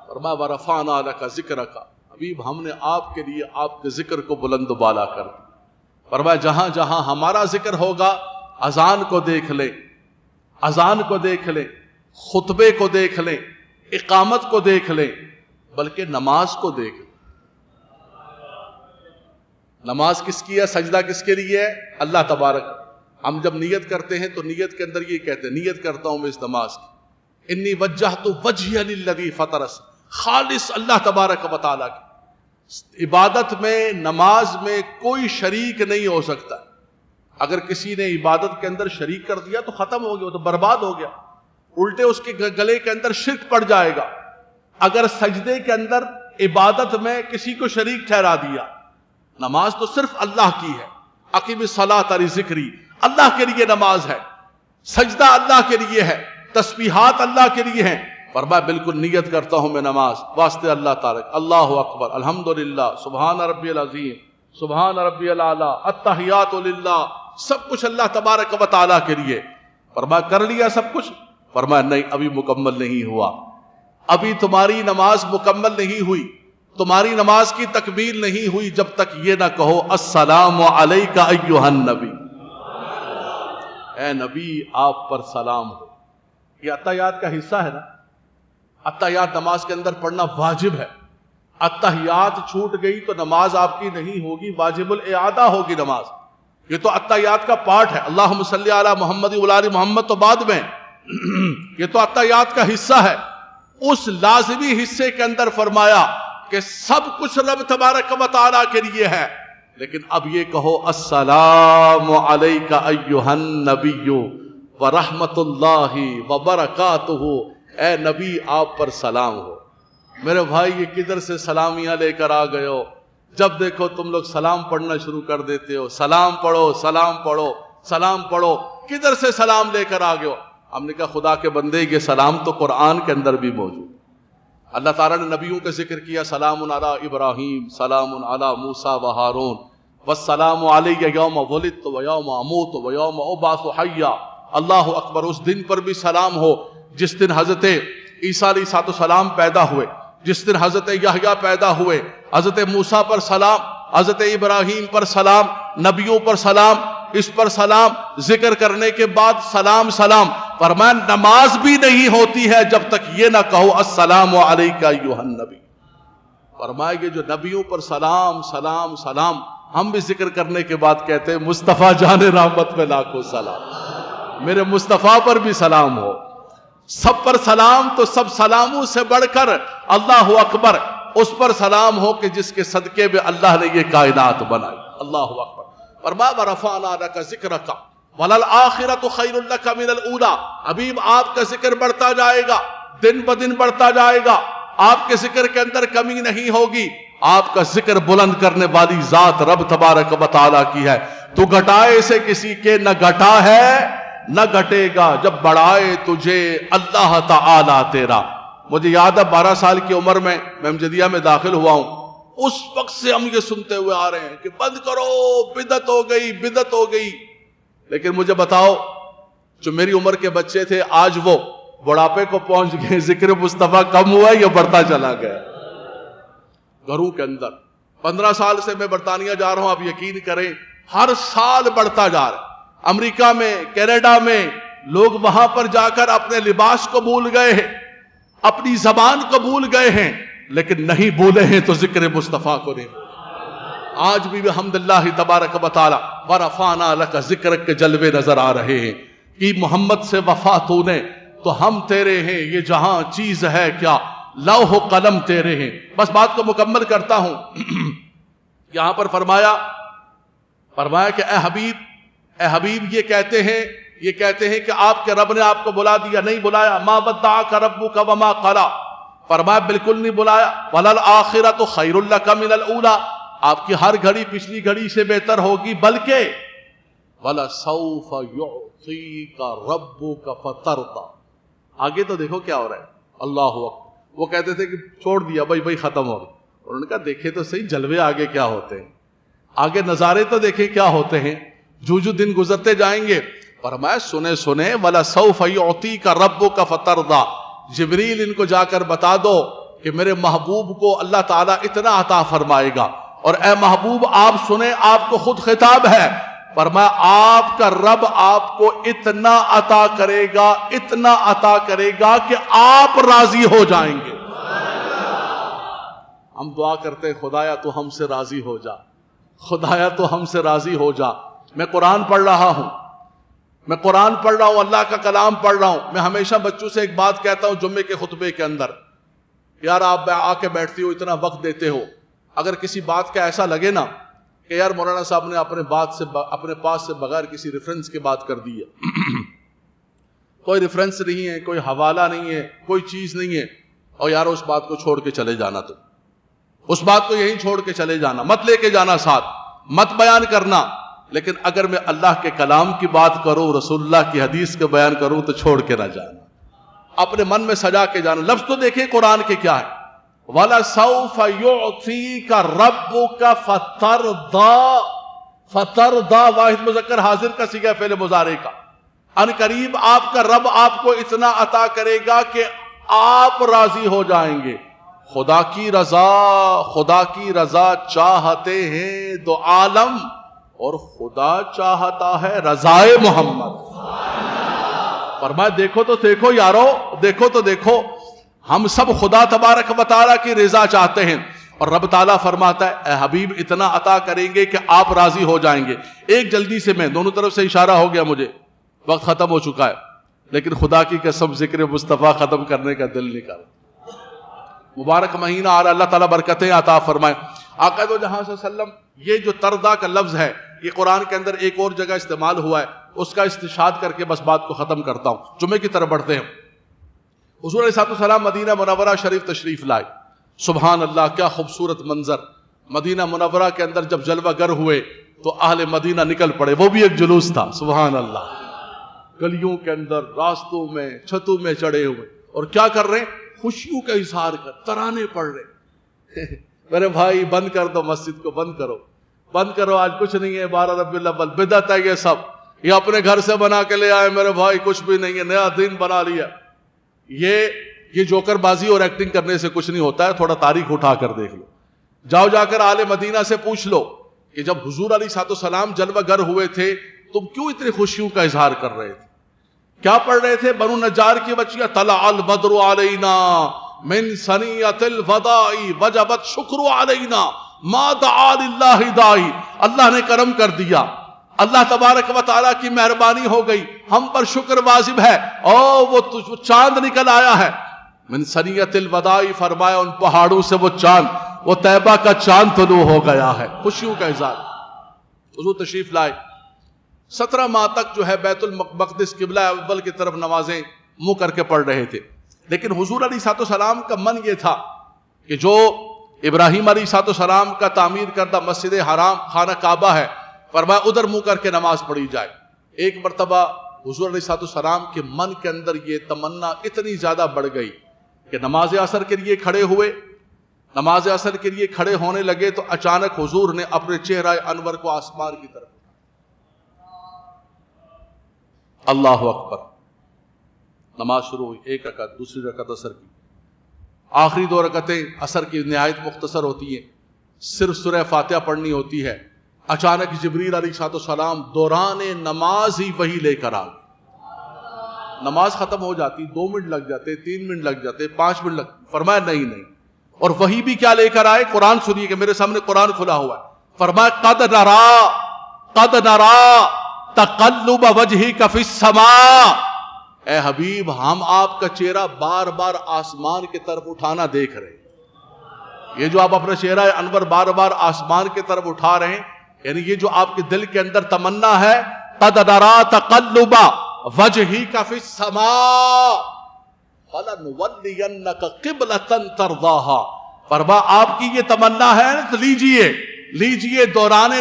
فرمایا ورفعنا لک ذکرک. حبیب ہم نے آپ کے لیے آپ کے ذکر کو بلند و بالا کر دیا. فرمایا جہاں جہاں ہمارا ذکر ہوگا، اذان کو دیکھ لیں، اذان کو دیکھ لیں، خطبے کو دیکھ لیں، اقامت کو دیکھ لیں، بلکہ نماز کو دیکھ لیں. نماز کس کی ہے؟ سجدہ کس کے لیے ہے؟ اللہ تبارک. ہم جب نیت کرتے ہیں تو نیت کے اندر یہ کہتے ہیں نیت کرتا ہوں میں اس نماز کی، انی وجہت وجہی للذی فطر، خالص اللہ تبارک و تعالیٰ کی عبادت میں، نماز میں کوئی شریک نہیں ہو سکتا۔ اگر کسی نے عبادت کے اندر شریک کر دیا تو ختم ہو گیا، وہ تو برباد ہو گیا، الٹے اس کے گلے کے اندر شرک پڑ جائے گا۔ اگر سجدے کے اندر عبادت میں کسی کو شریک ٹھہرا دیا، نماز تو صرف اللہ کی ہے، اقیم الصلاۃ لذکری، اللہ کے لیے نماز ہے، سجدہ اللہ کے لیے ہے، تسبیحات اللہ کے لیے ہیں، فرمایا بالکل نیت کرتا ہوں میں نماز واسطے اللہ تعالیٰ، اللہ اکبر، الحمدللہ، سبحان ربی العظیم، سبحان ربی الاعلیٰ، التحیات للہ، سب کچھ اللہ تبارک و تعالیٰ کے لیے۔ فرمایا کر لیا سب کچھ؟ فرمایا نہیں، ابھی مکمل نہیں ہوا، ابھی تمہاری نماز مکمل نہیں ہوئی، تمہاری نماز کی تکمیل نہیں ہوئی جب تک یہ نہ کہو السلام علیک ایھا النبی، اے نبی آپ پر سلام ہو۔ یہ اتحیات کا حصہ ہے نا، اتحیات نماز کے اندر پڑھنا واجب ہے، اتحیات چھوٹ گئی تو نماز آپ کی نہیں ہوگی، واجب الاعادہ ہوگی نماز، یہ تو اتحیات کا پارٹ ہے۔ اللہم صلی علی محمد وعلی آل محمد تو بعد میں، یہ تو اتحیات کا حصہ ہے۔ اس لازمی حصے کے اندر فرمایا کہ سب کچھ رب تبارک و تعالیٰ کے لیے ہے، لیکن اب یہ کہو السلام علیک ایھا النبی ورحمۃ اللہ وبرکاتہ، اے نبی آپ پر سلام ہو۔ میرے بھائی یہ کدھر سے سلامیاں لے کر آ گئے ہو؟ جب دیکھو تم لوگ سلام پڑھنا شروع کر دیتے ہو، سلام پڑھو، سلام پڑھو، سلام پڑھو، کدھر سے سلام لے کر آ گئے ہو؟ ہم نے کہا خدا کے بندے یہ سلام تو قرآن کے اندر بھی موجود، اللہ تعالیٰ نے نبیوں کا ذکر کیا، سلام علی ابراہیم، سلام علی موسیٰ و ہارون، والسلام علی یوم ولدت و یوم اموت و یوم ابعث حیا۔ اللہ اکبر، اس دن پر بھی سلام ہو جس دن حضرت عیسیٰ علیہ السلام پیدا ہوئے، جس دن حضرت یحییٰ پیدا ہوئے، حضرت موسیٰ پر سلام، حضرت ابراہیم پر سلام، نبیوں پر سلام، اس پر سلام، ذکر کرنے کے بعد سلام سلام۔ فرمایا نماز بھی نہیں ہوتی ہے جب تک یہ نہ کہو السلام علیک ایھا النبی۔ فرمایا یہ جو نبیوں پر سلام سلام سلام، ہم بھی ذکر کرنے کے بعد کہتے ہیں مصطفیٰ جان رحمت میں لاکھوں سلام، میرے مصطفیٰ پر بھی سلام ہو۔ سب پر سلام تو سب سلاموں سے بڑھ کر اللہ اکبر، اس پر سلام ہو کہ جس کے صدقے میں اللہ نے یہ کائنات بنائی۔ اللہ اکبر۔ فرمایا ورفعنا لک ذکرک وللآخرۃ خیر لک من الاولی۔ حبیب آپ کا ذکر بڑھتا جائے گا، دن بدن بڑھتا جائے گا، آپ کے ذکر کے اندر کمی نہیں ہوگی۔ آپ کا ذکر بلند کرنے والی ذات رب تبارک و تعالیٰ کی ہے، تو گھٹائے سے کسی کے نہ گھٹا ہے نہ گھٹے گا جب بڑھائے تجھے اللہ تعالیٰ تیرا۔ مجھے یاد ہے 12 سال کی عمر میں امجدیہ میں داخل ہوا ہوں، اس وقت سے ہم یہ سنتے ہوئے آ رہے ہیں کہ بند کرو، بدعت ہو گئی، بدعت ہو گئی۔ لیکن مجھے بتاؤ، جو میری عمر کے بچے تھے آج وہ بڑھاپے کو پہنچ گئے، ذکر مصطفیٰ کم ہوا یا بڑھتا چلا گیا؟ گھروں کے اندر 15 سال سے میں برطانیہ جا رہا ہوں، آپ یقین کریں ہر سال بڑھتا جا رہا ہے۔ امریکہ میں، کینیڈا میں لوگ وہاں پر جا کر اپنے لباس کو بھول گئے ہیں، اپنی زبان کو بھول گئے ہیں، لیکن نہیں بھولے ہیں تو ذکر مصطفیٰ کو نہیں۔ آج بھی الحمدللہ تبارک و تعالی ورفعنا لک ذکرک کے جلوے نظر آ رہے ہیں کہ محمد سے وفا تو نے تو ہم تیرے ہیں، یہ جہاں چیز ہے کیا، لوح و قلم تیرے ہیں۔ بس بات کو مکمل کرتا ہوں۔ یہاں پر فرمایا کہ اے حبیب یہ کہتے ہیں کہ آپ کے رب نے آپ کو بلا دیا، نہیں بلایا۔ ما ودعک ربک وما قلی، فرمایا بالکل نہیں بلایا۔ وللآخرۃ خیر لک من الاولی، آپ کی ہر گھڑی پچھلی گھڑی سے بہتر ہوگی، بلکہ وَلَسَوْفَ يُعْطِيكَ رَبُّكَ فَتَرْضَىٰ۔ آگے تو دیکھو کیا ہو رہا ہے، اللہ اکبر۔ وہ کہتے تھے کہ چھوڑ دیا بھائی ختم ہو گیا۔ انہوں نے کہا دیکھیں تو صحیح جلوے آگے کیا ہوتے ہیں، آگے نظارے تو دیکھیں کیا ہوتے ہیں، جو دن گزرتے جائیں گے۔ فرمایا سنے وَلَسَوْفَ يُعْطِيكَ رَبُّكَ فَتَرْضَىٰ، جبریل ان کو جا کر بتا دو کہ میرے محبوب کو اللہ تعالیٰ اتنا عطا فرمائے گا، اور اے محبوب آپ سنیں، آپ کو خود خطاب ہے۔ فرمایا آپ کا رب آپ کو اتنا عطا کرے گا، اتنا عطا کرے گا کہ آپ راضی ہو جائیں گے۔ ہم دعا کرتے خدایا تو ہم سے راضی ہو جا، خدایا تو ہم سے راضی ہو جا۔ میں قرآن پڑھ رہا ہوں، میں قرآن پڑھ رہا ہوں، اللہ کا کلام پڑھ رہا ہوں. میں ہمیشہ بچوں سے ایک بات کہتا ہوں جمعے کے خطبے کے اندر، یار آپ آ کے بیٹھتے ہو، اتنا وقت دیتے ہو، اگر کسی بات کا ایسا لگے نا کہ یار مولانا صاحب نے اپنے پاس سے بغیر کسی ریفرنس کے بات کر دی ہے، کوئی ریفرنس نہیں ہے، کوئی حوالہ نہیں ہے، کوئی چیز نہیں ہے، اور یار اس بات کو چھوڑ کے چلے جانا، تو اس بات کو یہیں چھوڑ کے چلے جانا، مت لے کے جانا ساتھ، مت بیان کرنا. لیکن اگر میں اللہ کے کلام کی بات کروں، رسول اللہ کی حدیث کے بیان کروں تو چھوڑ کے نہ جانا، اپنے من میں سجا کے جانا. لفظ تو دیکھیں قرآن کے کیا ہے، وَلَسَوْفَ يُعْطِيكَ رَبُّكَ فَتَرْضَىٰ. فترضا واحد مذکر حاضر کا صیغہ فعل مضارع کا. ان قریب آپ کا رب آپ کو اتنا عطا کرے گا کہ آپ راضی ہو جائیں گے. خدا کی رضا چاہتے ہیں دو عالم، اور خدا چاہتا ہے رضائے محمد. فرمایا دیکھو تو دیکھو یارو، دیکھو تو دیکھو، ہم سب خدا تبارک و تعالیٰ کی رضا چاہتے ہیں، اور رب تعالیٰ فرماتا ہے اے حبیب اتنا عطا کریں گے کہ آپ راضی ہو جائیں گے. ایک جلدی سے میں دونوں طرف سے اشارہ ہو گیا، مجھے وقت ختم ہو چکا ہے، لیکن خدا کی قسم ذکر مصطفیٰ ختم کرنے کا دل نہیں کر. مبارک مہینہ آ رہا، اللہ تعالیٰ برکتیں عطا فرمائے. آقا دو جہاں صلی اللہ علیہ وسلم، یہ جو ترضا کا لفظ ہے یہ قرآن کے اندر ایک اور جگہ استعمال ہوا ہے، اس کا استشہاد کر کے بس بات کو ختم کرتا ہوں. جمعے کی طرف بڑھتے ہیں. حضور علیہ السلام مدینہ منورہ شریف تشریف لائے. سبحان اللہ، کیا خوبصورت منظر. مدینہ منورہ کے اندر جب جلوہ گر ہوئے تو اہل مدینہ نکل پڑے، وہ بھی ایک جلوس تھا. سبحان اللہ، گلیوں کے اندر، راستوں میں، چھتوں میں چڑھے ہوئے، اور کیا کر رہے ہیں؟ خوشیوں کا اظہار کر، ترانے پڑھ رہے. میرے بھائی بند کر دو، مسجد کو بند کرو، بند کرو، آج کچھ نہیں ہے. 12 ربیع الاول بدعت ہے، یہ سب یہ اپنے گھر سے بنا کے لے آئے میرے بھائی، کچھ بھی نہیں ہے، نیا دین بنا لیا. یہ جوکر بازی اور ایکٹنگ کرنے سے کچھ نہیں ہوتا ہے. تھوڑا تاریخ اٹھا کر دیکھ لو، جاؤ جا کر آل مدینہ سے پوچھ لو کہ جب حضور علیہ السلام جلوہ گر ہوئے تھے تم کیوں اتنی خوشیوں کا اظہار کر رہے تھے، کیا پڑھ رہے تھے؟ بنو نجار کی بچیاں، طلع البدر علینا من ثنیۃ الوداع وجبت شکر علینا ما دعا للہ داعی. اللہ نے کرم کر دیا، اللہ تبارک و تعالیٰ کی مہربانی ہو گئی، ہم پر شکر واجب ہے. اور وہ چاند نکل آیا ہے من ثنیۃ الوداع، فرمایا ان پہاڑوں سے وہ چاند، وہ طیبہ کا چاند طلوع ہو گیا ہے. خوشیوں کا اظہار. حضور تشریف لائے. 17 ماہ تک جو ہے بیت المقدس قبلہ اول کی طرف نمازیں منہ کر کے پڑھ رہے تھے. لیکن حضور علیہ السلام کا من یہ تھا کہ جو ابراہیم علیہ السلام کا تعمیر کردہ مسجد حرام خانہ کعبہ ہے، فرمایا ادھر منہ کر کے نماز پڑھی جائے. ایک مرتبہ حضور علیہ السلام کے من کے اندر یہ تمنا اتنی زیادہ بڑھ گئی کہ نماز عصر کے لیے کھڑے ہوئے. نماز عصر کے لیے کھڑے ہونے لگے تو اچانک حضور نے اپنے چہرہ انور کو آسمان کی طرف، اللہ اکبر. نماز شروع ہوئی، ایک رکعت، دوسری رکعت عصر کی. آخری 2 رکعتیں عصر کی نہایت مختصر ہوتی ہیں، صرف سورہ فاتحہ پڑھنی ہوتی ہے. اچانک جبریل علیہ السلام دوران نماز ہی وحی لے کر آ گئے. نماز ختم ہو جاتی، 2 منٹ لگ جاتے، 3 منٹ لگ جاتے، 5 منٹ لگ. فرمایا نہیں. اور وحی بھی کیا لے کر آئے؟ قرآن. سنیے کہ میرے سامنے قرآن کھلا ہوا ہے. فرمایا قد نرا تقلب وجہک فی السماء. اے حبیب ہم آپ کا چہرہ بار بار آسمان کی طرف اٹھانا دیکھ رہے ہیں. یہ جو آپ اپنا چہرہ انور بار بار آسمان کی طرف اٹھا رہے ہیں، یعنی یہ جو آپ کے دل کے اندر تمنا ہے، قد نرا تقلب وجہک فی السماء فلنولینک قبلۃ ترضاھا. فرما آپ کی یہ تمنا ہے تو لیجئے دوران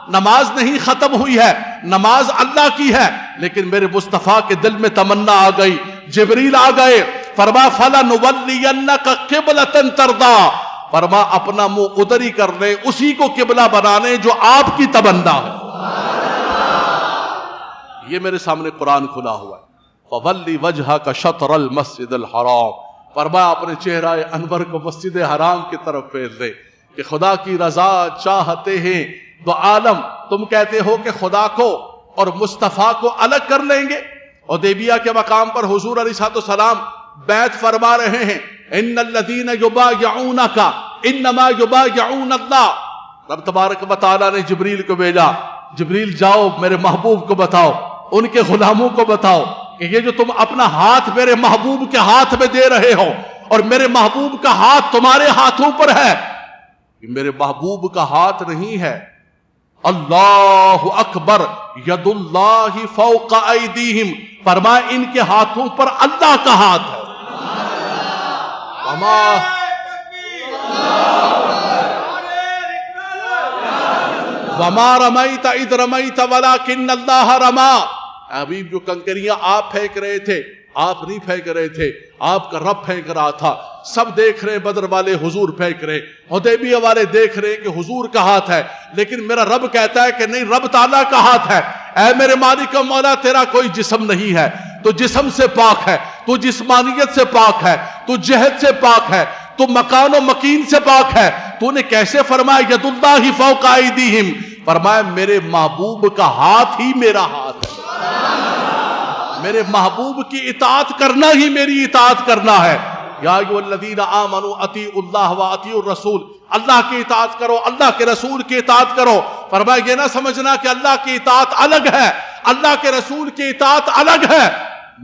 نماز نہیں ختم ہوئی ہے، نماز اللہ کی ہے، لیکن میرے مصطفیٰ کے دل میں تمنا آ گئی. جبریل آ گئے، فرما فَلَنُوَلِّيَنَّكَ قِبْلَةً تَرْضَىٰ. فرما اپنا منہ ادھر ہی کر لیں، اسی کو قبلہ بنانے جو آپ کی تمنا ہے. یہ میرے سامنے قرآن کھلا ہوا ہے. فَوَلِّ وَجْهَكَ شَطْرَ الْمَسْجِدِ الْحَرَامِ. فرما اپنے چہرہ انور کو مسجد حرام کی طرف پھیر دیں کہ خدا کی رضا چاہتے ہیں تو عالم. تم کہتے ہو کہ خدا کو اور مصطفیٰ کو الگ کر لیں گے. حدیبیہ کے مقام پر حضور علیہ السلام بیعت فرما رہے ہیں، ان الذین یبایعونک انما یبایعون اللہ. رب تبارک و تعالیٰ نے جبریل کو بھیجا، جبریل جاؤ میرے محبوب کو بتاؤ ان کے غلاموں کو بتاؤ کہ یہ جو تم اپنا ہاتھ میرے محبوب کے ہاتھ میں دے رہے ہو اور میرے محبوب کا ہاتھ تمہارے ہاتھوں پر ہے، میرے محبوب کا ہاتھ نہیں ہے. اللہ اکبر، ید اللہ فوق ایدیہم، فرمایا ان کے ہاتھوں پر اللہ کا ہاتھ ہے. وما رمیت اذ رمیت ولکن اللہ رما. حبیب جو کنکریاں آپ پھینک رہے تھے، آپ نہیں پھینک رہے تھے، آپ کا رب پھینک رہا تھا. سب دیکھ رہے ہیں، بدر والے حضور پھینک رہے، حدیبیہ والے دیکھ رہے ہیں کہ حضور کا ہاتھ ہے، لیکن میرا رب کہتا ہے کہ نہیں، رب تعالیٰ کا ہاتھ ہے. اے میرے مالک و مولا، تیرا کوئی جسم نہیں ہے، تو جسم سے پاک ہے، تو جسمانیت سے پاک ہے، تو جہد سے پاک ہے، تو مکان و مکین سے پاک ہے. تو نے کیسے فرمایا ید اللہ فوق ایدیہم؟ فرمایا میرے محبوب کا ہاتھ ہی میرا ہاتھ ہے. میرے محبوب کی اطاعت کرنا ہی میری اطاعت کرنا ہے. یا ایھا الذین آمنوا اطیعوا اللہ واطیعوا الرسول، اللہ کی اطاعت کرو، اللہ کے رسول کی اطاعت کرو. فرمایا یہ نہ سمجھنا کہ اللہ کی اطاعت الگ ہے، اللہ کے رسول کی اطاعت الگ ہے.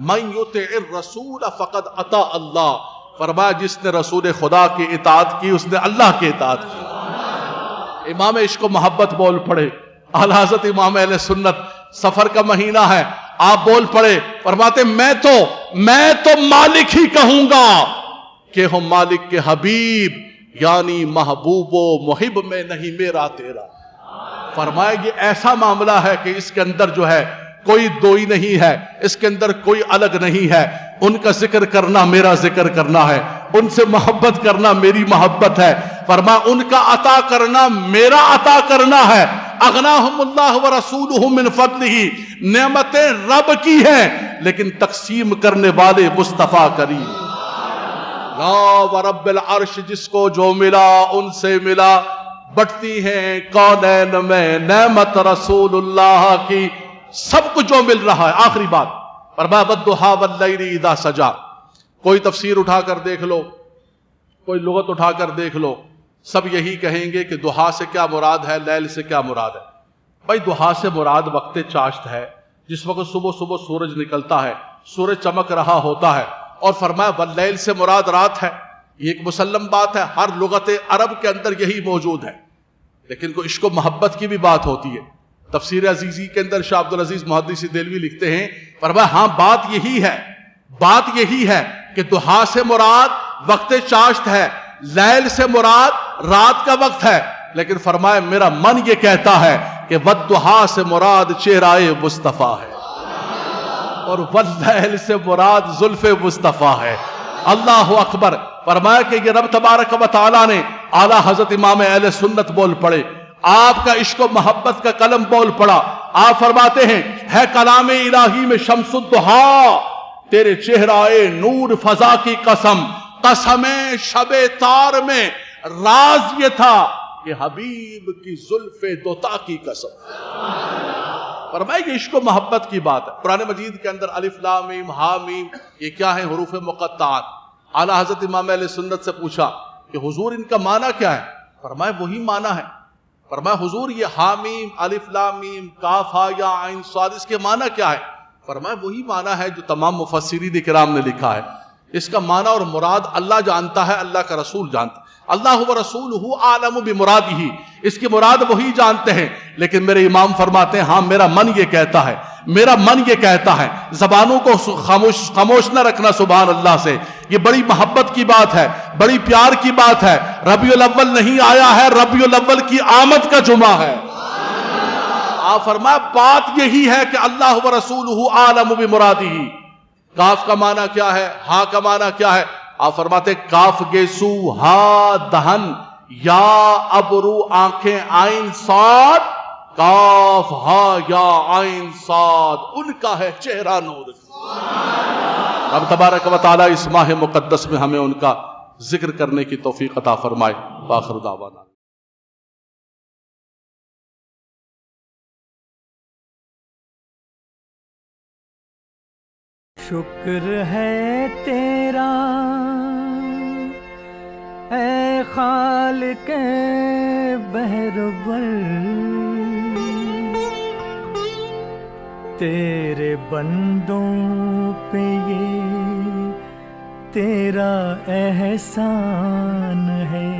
من یطع الرسول فقد اطاع اللہ، فرمایا جس نے رسول خدا کی اطاعت کی اس نے اللہ کی اطاعت کی. امام عشق و محبت بول پڑے، اعلیٰ حضرت امام اہل سنت، سفر کا مہینہ ہے، آپ بول پڑے، فرماتے میں تو مالک ہی کہوں گا کہ ہم مالک کے حبیب، یعنی محبوب و محب میں نہیں میرا تیرا. فرمایا یہ ایسا معاملہ ہے کہ اس کے اندر جو ہے کوئی دوئی نہیں ہے، اس کے اندر کوئی الگ نہیں ہے. ان کا ذکر کرنا میرا ذکر کرنا ہے، ان سے محبت کرنا میری محبت ہے. فرمایا ان کا عطا کرنا میرا عطا کرنا ہے. اغناہم اللہ ورسولہ من فضلہ، نعمتیں رب کی ہیں لیکن تقسیم کرنے والے مصطفیٰ کریم. یا ورب العرش، جس کو جو ملا ان سے ملا، بٹتی ہیں کونین میں نعمت رسول اللہ کی، سب کو جو مل رہا ہے. آخری بات فرمایا والضحیٰ واللیل اذا سجا. کوئی تفسیر اٹھا کر دیکھ لو، کوئی لغت اٹھا کر دیکھ لو، سب یہی کہیں گے کہ دحا سے کیا مراد ہے، لیل سے کیا مراد ہے. بھائی دحا سے مراد وقت چاشت ہے، جس وقت صبح صبح سورج نکلتا ہے، سورج چمک رہا ہوتا ہے. اور فرمایا واللیل سے مراد رات ہے. یہ ایک مسلم بات ہے، ہر لغت عرب کے اندر یہی موجود ہے. لیکن کوئی عشق و محبت کی بھی بات ہوتی ہے. تفسیر عزیزی کے اندر شاہ عبدالعزیز محدث دہلوی لکھتے ہیں، فرمایا ہاں بات یہی ہے کہ دحا سے مراد وقت چاشت ہے، لیل سے مراد رات کا وقت ہے. لیکن فرمایا میرا من یہ کہتا ہے کہ والضحیٰ سے مراد چہرہ مصطفیٰ ہے، اور واللیل سے مراد زلف مصطفیٰ ہے. اللہ اکبر. فرمایا کہ یہ رب تبارک و تعالیٰ نے اعلیٰ حضرت امام اہل سنت بول پڑے، آپ کا عشق و محبت کا قلم بول پڑا. آپ فرماتے ہیں ہے کلام الہی میں شمس الضحیٰ، تیرے چہرہ نور فضا کی قسم، قسم شب تار میں راز یہ تھا کہ حبیب کی زلف دوتا کی قسم. فرمائے یہ عشق و محبت کی بات ہے. قرآن مجید کے اندر الف لام میم ہا میم یہ کیا ہیں؟ حروف مقطعات. اعلیٰ حضرت امام اہل سنت سے پوچھا کہ حضور ان کا معنی کیا ہے؟ فرمائے وہی معنی ہے. فرمایا حضور یہ حامیم الف لام میم کاف ہا یا عین صاد اس کے معنی کیا ہے؟ فرمایا وہی معنی ہے جو تمام مفسرین کرام نے لکھا ہے. اس کا معنی اور مراد اللہ جانتا ہے، اللہ کا رسول جانتا ہے. اللہ و رسولہ اعلم بمرادہ، اس کی مراد وہی جانتے ہیں. لیکن میرے امام فرماتے ہیں ہاں میرا من یہ کہتا ہے، زبانوں کو خاموش نہ رکھنا سبحان اللہ سے. یہ بڑی محبت کی بات ہے، بڑی پیار کی بات ہے. ربیع الاول نہیں آیا ہے، ربیع الاول کی آمد کا جمعہ ہے. آپ فرمایا بات یہی ہے کہ اللہ و رسولہ اعلم بمرادہ. کاف کا معنی کیا ہے؟ ہا کا معنی کیا ہے؟ آپ فرماتے کاف گیسو ہا دہن یا ابرو آنکھیں عین صاد، کاف ہا یا عین صاد ان کا ہے چہرہ نور. رب تبارک و تعالی اس ماہ مقدس میں ہمیں ان کا ذکر کرنے کی توفیق عطا فرمائے. آخر دعوانا شکر ہے تیرا اے خالق بحر بر، تیرے بندوں پہ یہ تیرا احسان ہے۔